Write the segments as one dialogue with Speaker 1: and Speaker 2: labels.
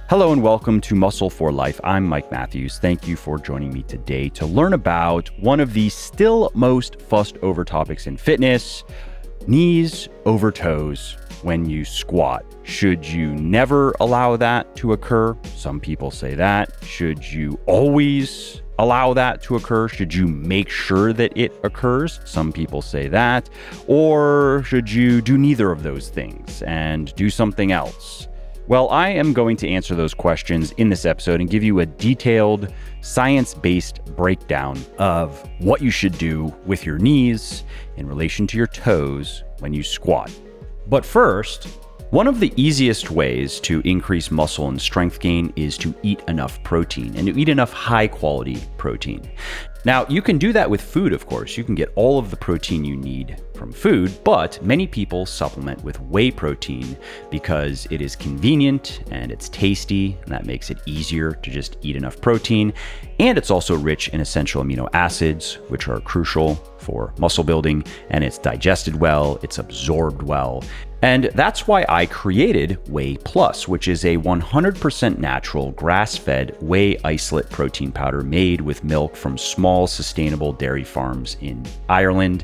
Speaker 1: Hello and welcome to Muscle for Life. I'm Mike Matthews. Thank you for joining me today to learn about one of the still most fussed over topics in fitness, knees over toes when you squat. Should you never allow that to occur? Some people say that. Should you always allow that to occur? Should you make sure that it occurs? Some people say that. Or should you do neither of those things and do something else? Well, I am going to answer those questions in this episode and give you a detailed, science-based breakdown of what you should do with your knees in relation to your toes when you squat. But first, one of the easiest ways to increase muscle and strength gain is to eat enough protein and to eat enough high-quality protein. Now, you can do that with food, of course. You can get all of the protein you need from food, but many people supplement with whey protein because it is convenient and it's tasty, and that makes it easier to just eat enough protein. And it's also rich in essential amino acids, which are crucial for muscle building, and it's digested well, it's absorbed well. And that's why I created Whey Plus, which is a 100% natural grass-fed whey isolate protein powder made with milk from small sustainable dairy farms in Ireland.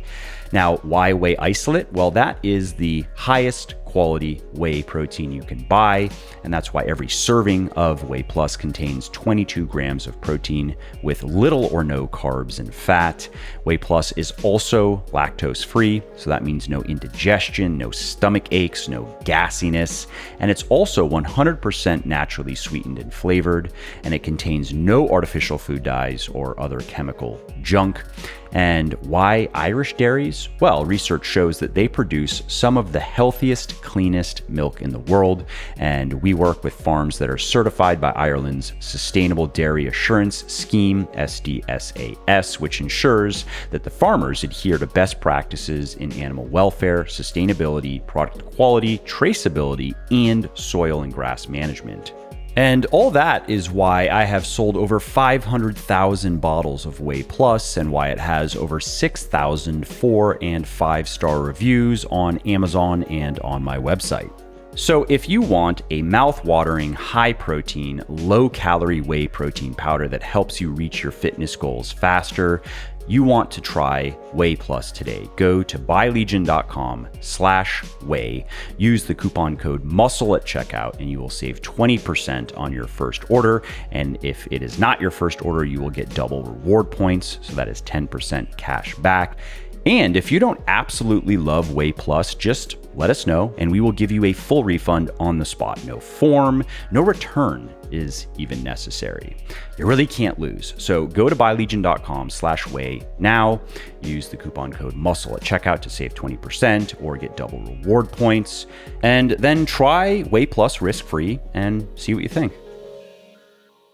Speaker 1: Now, why whey isolate? Well, that is the highest quality whey protein you can buy, and that's why every serving of Whey Plus contains 22 grams of protein with little or no carbs and fat. Whey Plus is also lactose-free, so that means no indigestion, no stomach aches, no gassiness, and it's also 100% naturally sweetened and flavored, and it contains no artificial food dyes or other chemical junk. And why Irish dairies? Well, research shows that they produce some of the healthiest, cleanest milk in the world, and we work with farms that are certified by Ireland's Sustainable Dairy Assurance Scheme, SDSAS, which ensures that the farmers adhere to best practices in animal welfare, sustainability, product quality, traceability, and soil and grass management. And all that is why I have sold over 500,000 bottles of Whey Plus and why it has over 6,000 4- and 5-star reviews on Amazon and on my website. So if you want a mouth-watering, high-protein, low-calorie whey protein powder that helps you reach your fitness goals faster, you want to try Whey Plus today. Go to buylegion.com/whey, use the coupon code MUSCLE at checkout, and you will save 20% on your first order. And if it is not your first order, you will get double reward points, so that is 10% cash back. And if you don't absolutely love Whey Plus, just let us know and we will give you a full refund on the spot. No form, no return is even necessary. You really can't lose. So go to buylegion.com/whey now. Use the coupon code MUSCLE at checkout to save 20% or get double reward points. And then try Whey Plus risk-free and see what you think.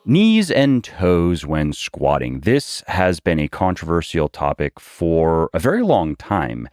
Speaker 1: Knees and toes when squatting. This has been a controversial topic for a very long time.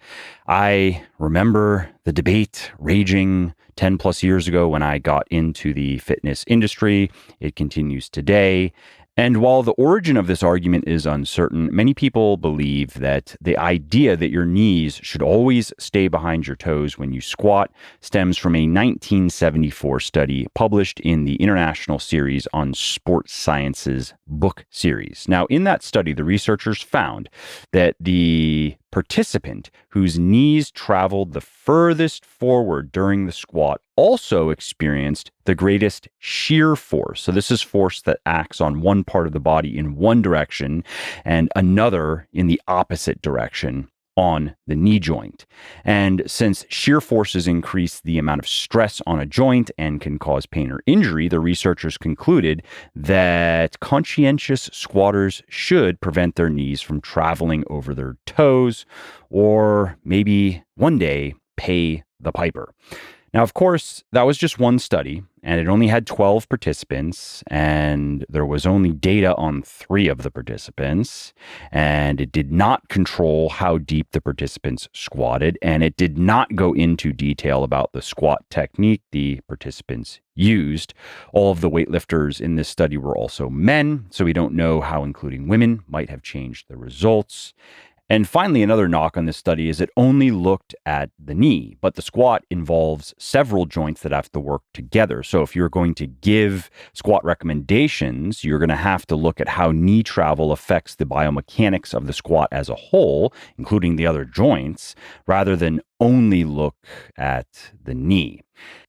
Speaker 1: I remember the debate raging 10 plus years ago when I got into the fitness industry. It continues today. And while the origin of this argument is uncertain, many people believe that the idea that your knees should always stay behind your toes when you squat stems from a 1974 study published in the International Series on Sports Sciences book series. Now, in that study, the researchers found that the participant whose knees traveled the furthest forward during the squat also experienced the greatest shear force. So this is force that acts on one part of the body in one direction and another in the opposite direction on the knee joint. And since shear forces increase the amount of stress on a joint and can cause pain or injury, the researchers concluded that conscientious squatters should prevent their knees from traveling over their toes, or maybe one day pay the piper. Now, of course, that was just one study, and it only had 12 participants, and there was only data on 3 of the participants, and it did not control how deep the participants squatted, and it did not go into detail about the squat technique the participants used. All of the weightlifters in this study were also men, so we don't know how including women might have changed the results. And finally, another knock on this study is it only looked at the knee, but the squat involves several joints that have to work together. So if you're going to give squat recommendations, you're going to have to look at how knee travel affects the biomechanics of the squat as a whole, including the other joints, rather than only look at the knee.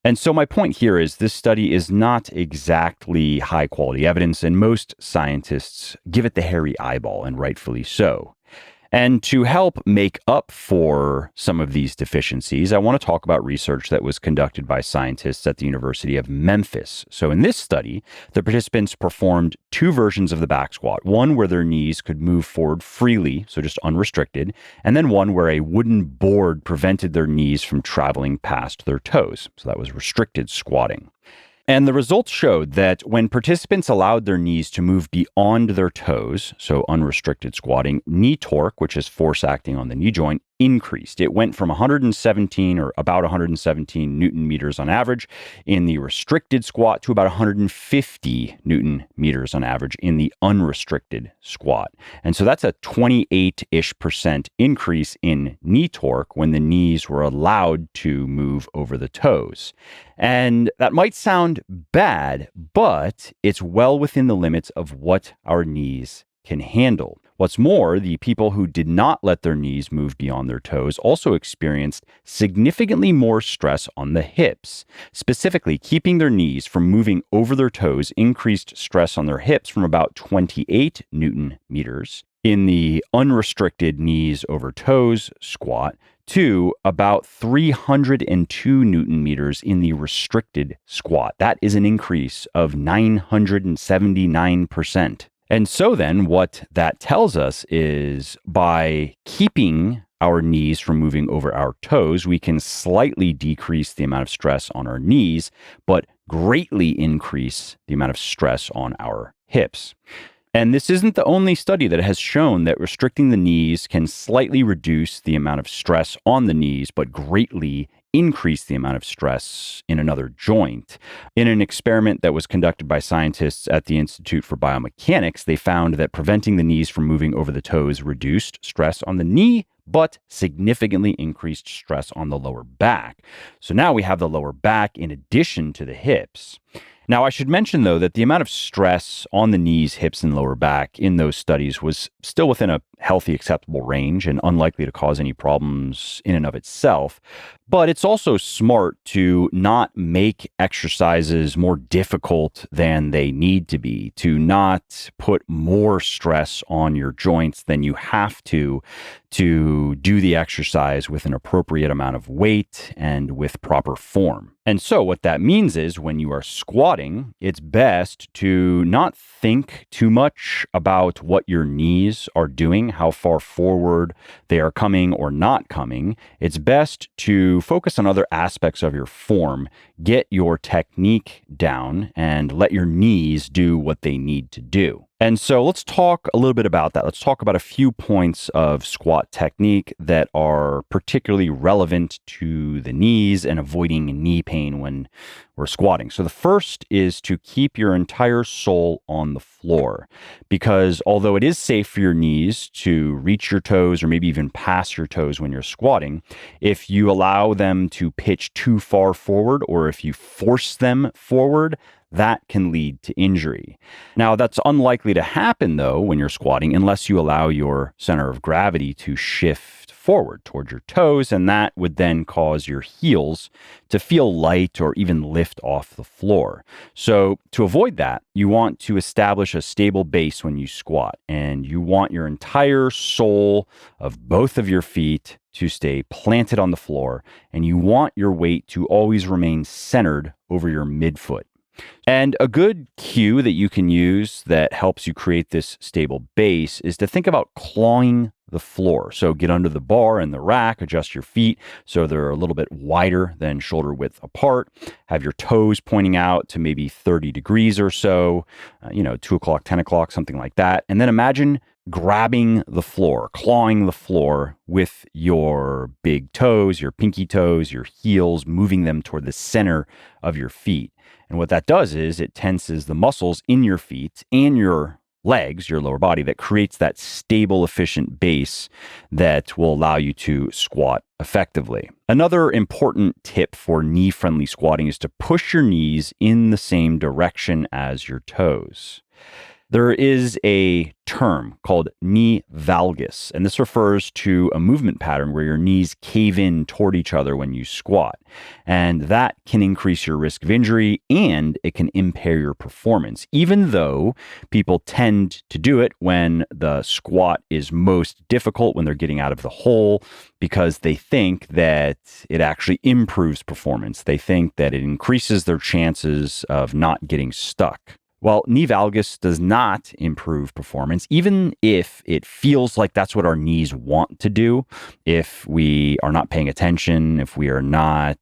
Speaker 1: And so my point here is this study is not exactly high quality evidence, and most scientists give it the hairy eyeball, and rightfully so. And to help make up for some of these deficiencies, I want to talk about research that was conducted by scientists at the University of Memphis. So in this study, the participants performed two versions of the back squat, one where their knees could move forward freely, so just unrestricted, and then one where a wooden board prevented their knees from traveling past their toes. So that was restricted squatting. And the results showed that when participants allowed their knees to move beyond their toes, so unrestricted squatting, knee torque, which is force acting on the knee joint, increased. It went from 117 or about 117 Newton meters on average in the restricted squat to about 150 Newton meters on average in the unrestricted squat. And so that's a 28-ish% increase in knee torque when the knees were allowed to move over the toes. And that might sound bad, but it's well within the limits of what our knees can handle. What's more, the people who did not let their knees move beyond their toes also experienced significantly more stress on the hips. Specifically, keeping their knees from moving over their toes increased stress on their hips from about 28 Newton meters in the unrestricted knees over toes squat to about 302 Newton meters in the restricted squat. That is an increase of 979%. And so then what that tells us is by keeping our knees from moving over our toes, we can slightly decrease the amount of stress on our knees, but greatly increase the amount of stress on our hips. And this isn't the only study that has shown that restricting the knees can slightly reduce the amount of stress on the knees, but greatly increase the amount of stress in another joint. In an experiment that was conducted by scientists at the Institute for Biomechanics, they found that preventing the knees from moving over the toes reduced stress on the knee, but significantly increased stress on the lower back. So now we have the lower back in addition to the hips. Now, I should mention, though, that the amount of stress on the knees, hips, and lower back in those studies was still within a healthy, acceptable range and unlikely to cause any problems in and of itself. But it's also smart to not make exercises more difficult than they need to be, to not put more stress on your joints than you have to do the exercise with an appropriate amount of weight and with proper form. And so what that means is when you are squatting, it's best to not think too much about what your knees are doing, how far forward they are coming or not coming. It's best to focus on other aspects of your form, get your technique down, and let your knees do what they need to do. And so let's talk a little bit about that. Let's talk about a few points of squat technique that are particularly relevant to the knees and avoiding knee pain when we're squatting. So the first is to keep your entire sole on the floor, because although it is safe for your knees to reach your toes or maybe even pass your toes when you're squatting, if you allow them to pitch too far forward or if you force them forward, that can lead to injury. Now, that's unlikely to happen, though, when you're squatting, unless you allow your center of gravity to shift forward toward your toes, and that would then cause your heels to feel light or even lift off the floor. So to avoid that, you want to establish a stable base when you squat, and you want your entire sole of both of your feet to stay planted on the floor, and you want your weight to always remain centered over your midfoot. And a good cue that you can use that helps you create this stable base is to think about clawing the floor. So get under the bar and the rack, adjust your feet so they're a little bit wider than shoulder width apart. Have your toes pointing out to maybe 30 degrees or so, 2 o'clock, 10 o'clock, something like that. And then imagine grabbing the floor, clawing the floor with your big toes, your pinky toes, your heels, moving them toward the center of your feet. And what that does is it tenses the muscles in your feet and your legs, your lower body, that creates that stable, efficient base that will allow you to squat effectively. Another important tip for knee-friendly squatting is to push your knees in the same direction as your toes. There is a term called knee valgus, and this refers to a movement pattern where your knees cave in toward each other when you squat. And that can increase your risk of injury and it can impair your performance, even though people tend to do it when the squat is most difficult, when they're getting out of the hole, because they think that it actually improves performance. They think that it increases their chances of not getting stuck. Well, knee valgus does not improve performance, even if it feels like that's what our knees want to do. If we are not paying attention, if we are not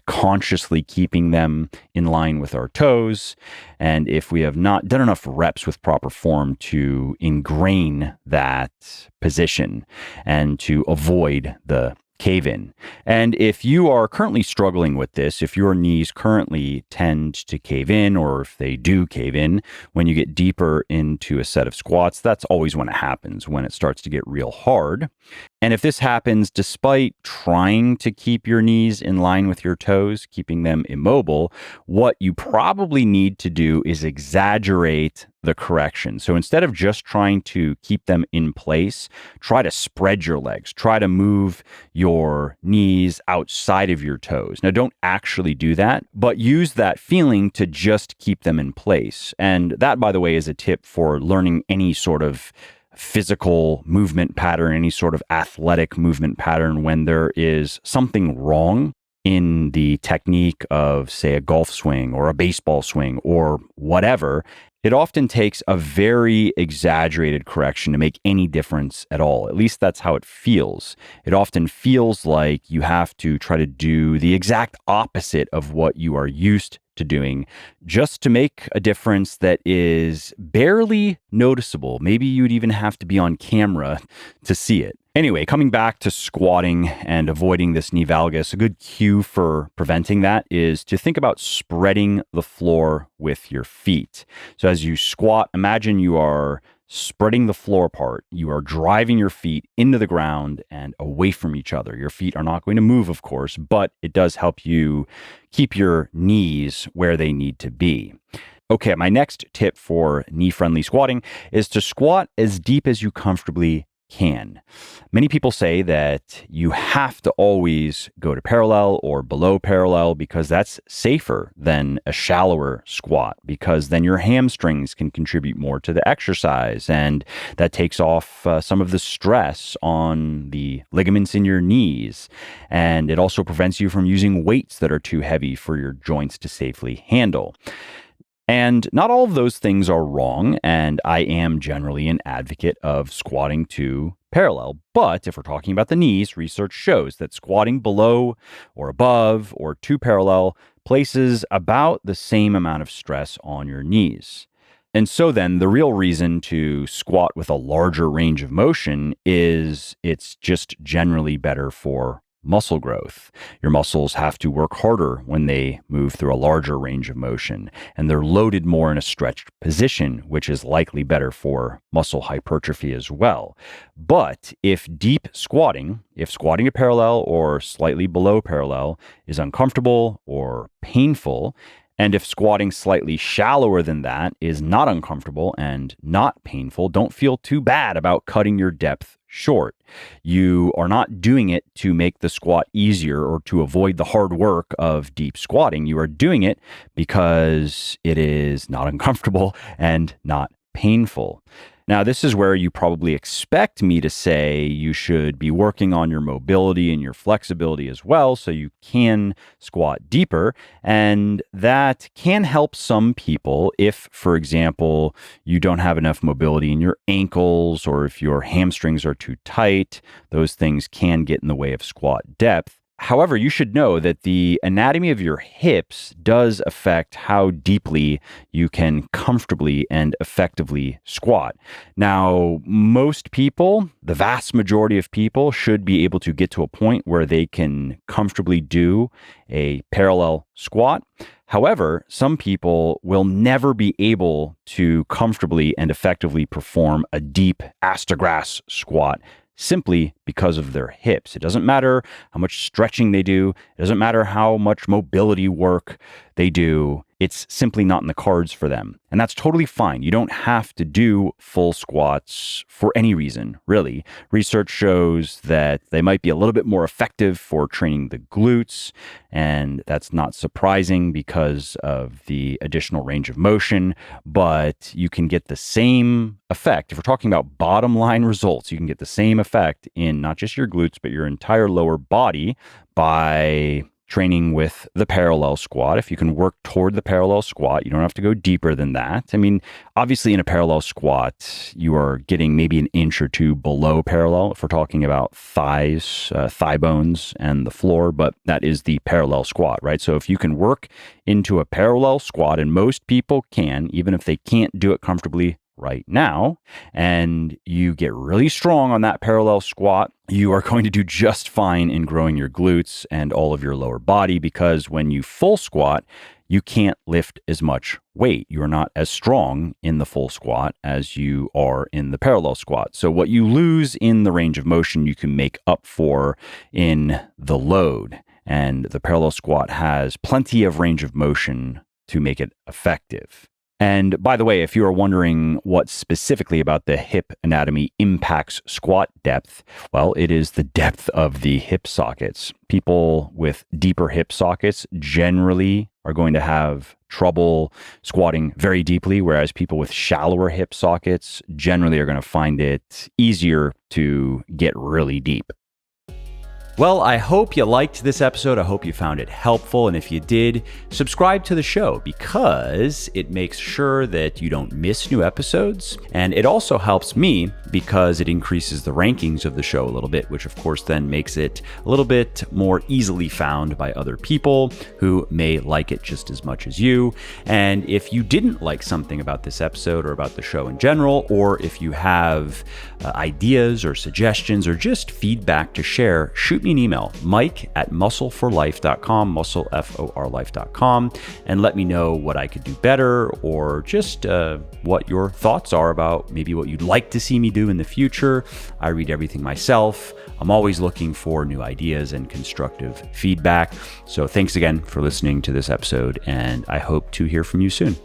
Speaker 1: consciously keeping them in line with our toes, and if we have not done enough reps with proper form to ingrain that position and to avoid the cave in. And if you are currently struggling with this, if your knees currently tend to cave in, or if they do cave in when you get deeper into a set of squats, that's always when it happens, when it starts to get real hard. And if this happens despite trying to keep your knees in line with your toes, keeping them immobile, what you probably need to do is exaggerate the correction. So instead of just trying to keep them in place, try to spread your legs, try to move your knees outside of your toes. Now, don't actually do that, but use that feeling to just keep them in place. And that, by the way, is a tip for learning any sort of physical movement pattern, any sort of athletic movement pattern. When there is something wrong in the technique of, say, a golf swing or a baseball swing or whatever, it often takes a very exaggerated correction to make any difference at all. At least that's how it feels. It often feels like you have to try to do the exact opposite of what you are used to doing just to make a difference that is barely noticeable. Maybe you'd even have to be on camera to see it. Anyway, coming back to squatting and avoiding this knee valgus, a good cue for preventing that is to think about spreading the floor with your feet. So as you squat, imagine you are spreading the floor apart. You are driving your feet into the ground and away from each other. Your feet are not going to move, of course, but it does help you keep your knees where they need to be. Okay, my next tip for knee-friendly squatting is to squat as deep as you comfortably can. Many people say that you have to always go to parallel or below parallel because that's safer than a shallower squat, because then your hamstrings can contribute more to the exercise and that takes off some of the stress on the ligaments in your knees. And it also prevents you from using weights that are too heavy for your joints to safely handle. And not all of those things are wrong, and I am generally an advocate of squatting to parallel. But if we're talking about the knees, research shows that squatting below or above or to parallel places about the same amount of stress on your knees. And so then the real reason to squat with a larger range of motion is it's just generally better for muscle growth. Your muscles have to work harder when they move through a larger range of motion, and they're loaded more in a stretched position, which is likely better for muscle hypertrophy as well. But if squatting to parallel or slightly below parallel is uncomfortable or painful, and if squatting slightly shallower than that is not uncomfortable and not painful, don't feel too bad about cutting your depth short. You are not doing it to make the squat easier or to avoid the hard work of deep squatting. You are doing it because it is not uncomfortable and not painful. Now, this is where you probably expect me to say you should be working on your mobility and your flexibility as well so you can squat deeper. And that can help some people if, for example, you don't have enough mobility in your ankles or if your hamstrings are too tight. Those things can get in the way of squat depth. However, you should know that the anatomy of your hips does affect how deeply you can comfortably and effectively squat. Now, most people, the vast majority of people, should be able to get to a point where they can comfortably do a parallel squat. However, some people will never be able to comfortably and effectively perform a deep ass to grass squat simply because of their hips. It doesn't matter how much stretching they do. It doesn't matter how much mobility work they do. It's simply not in the cards for them. And that's totally fine. You don't have to do full squats for any reason, really. Research shows that they might be a little bit more effective for training the glutes, and that's not surprising because of the additional range of motion, but you can get the same effect. If we're talking about bottom line results, you can get the same effect in not just your glutes, but your entire lower body by training with the parallel squat. If you can work toward the parallel squat, you don't have to go deeper than that. I mean, obviously in a parallel squat, you are getting maybe an inch or two below parallel if we're talking about thighs, thigh bones and the floor, but that is the parallel squat, right? So if you can work into a parallel squat, and most people can, even if they can't do it comfortably right now, and you get really strong on that parallel squat, you are going to do just fine in growing your glutes and all of your lower body, because when you full squat, you can't lift as much weight. You're not as strong in the full squat as you are in the parallel squat. So what you lose in the range of motion, you can make up for in the load. And the parallel squat has plenty of range of motion to make it effective. And by the way, if you are wondering what specifically about the hip anatomy impacts squat depth, well, it is the depth of the hip sockets. People with deeper hip sockets generally are going to have trouble squatting very deeply, whereas people with shallower hip sockets generally are going to find it easier to get really deep. Well, I hope you liked this episode. I hope you found it helpful. And if you did, subscribe to the show, because it makes sure that you don't miss new episodes. And it also helps me because it increases the rankings of the show a little bit, which of course then makes it a little bit more easily found by other people who may like it just as much as you. And if you didn't like something about this episode or about the show in general, or if you have ideas or suggestions or just feedback to share, shoot me an email, mike@muscleforlife.com, muscleforlife.com, and let me know what I could do better, or just what your thoughts are about maybe what you'd like to see me do in the future. I read everything myself. I'm always looking for new ideas and constructive feedback. So thanks again for listening to this episode, and I hope to hear from you soon.